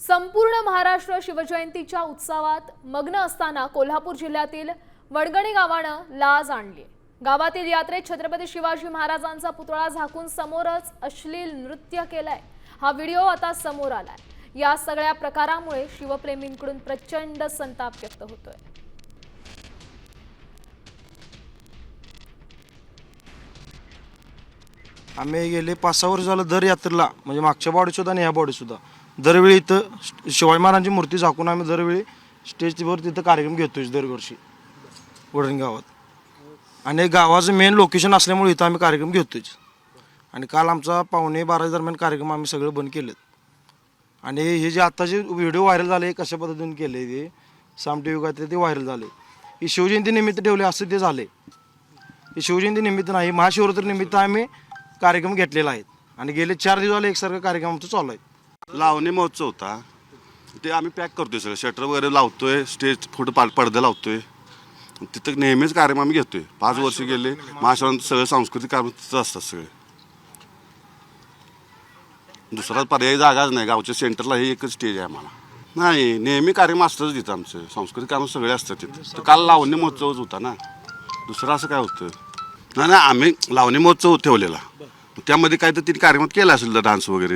संपूर्ण महाराष्ट्र शिवजयंतीच्या उत्सवात मग्न असताना कोल्हापूर जिल्ह्यातील वडगणी गावानं लाज आणली। गावातील यात्रेत छत्रपती शिवाजी महाराजांचा पुतळा झाकून समोरच अश्लील नृत्य केलंय। हा व्हिडिओ आता समोर आलाय। या सगळ्या प्रकारामुळे शिवप्रेमींकडून प्रचंड संताप व्यक्त होतोय। आम्ही गेले 5-6 वर्ष झालं दर यात्रेला म्हणजे मागच्या बॉडी सुद्धा आणि ह्या बॉडी सुद्धा दरवेळी इथं शिवाजी महाराजांची मूर्ती झाकून आम्ही दरवेळी स्टेजवर तिथं कार्यक्रम घेतोय दरवर्षी वडगणी गावात। आणि गावाचं मेन लोकेशन असल्यामुळे इथं आम्ही कार्यक्रम घेतोय। आणि काल आमचा 11:45 दरम्यान कार्यक्रम आम्ही सगळं बंद केलेत। आणि हे जे आता जे व्हिडिओ व्हायरल झाले कशा पद्धतीने केले ते साम टी व्ही काय ते व्हायरल झाले, ही शिवजयंती निमित्त ठेवले असं ते झाले। हे शिवजयंती निमित्त नाही, महाशिवरात्री निमित्त आम्ही कार्यक्रम घेतलेला आहे। आणि गेले 4 दिवस झाले एकसारखं कार्यक्रम आमचं चालू आहे। लावणी महोत्सव होता, ते आम्ही पॅक करतोय, सगळं शटर वगैरे लावतोय, स्टेज पुढे पडदा लावतोय, तिथं नेहमीच कार्यक्रम आम्ही घेतोय। 5 वर्ष गेले महाशिवरात्री सगळे सांस्कृतिक कार्यक्रम तिथं असतात सगळे। दुसरा पर्यायी जागाच नाही, गावच्या सेंटरला हे एकच स्टेज आहे आम्हाला। नाही, नेहमी कार्यक्रम असतंच तिथं, आमचं सांस्कृतिक कार्यक्रम सगळे असतात तिथं। तर काल लावणी महोत्सवच होता ना, दुसरं असं काय होतं? नाही, आम्ही लावणी महोत्सव ठेवलेला, त्यामध्ये काय तर तिने कार्यक्रम केला असेल तर डान्स वगैरे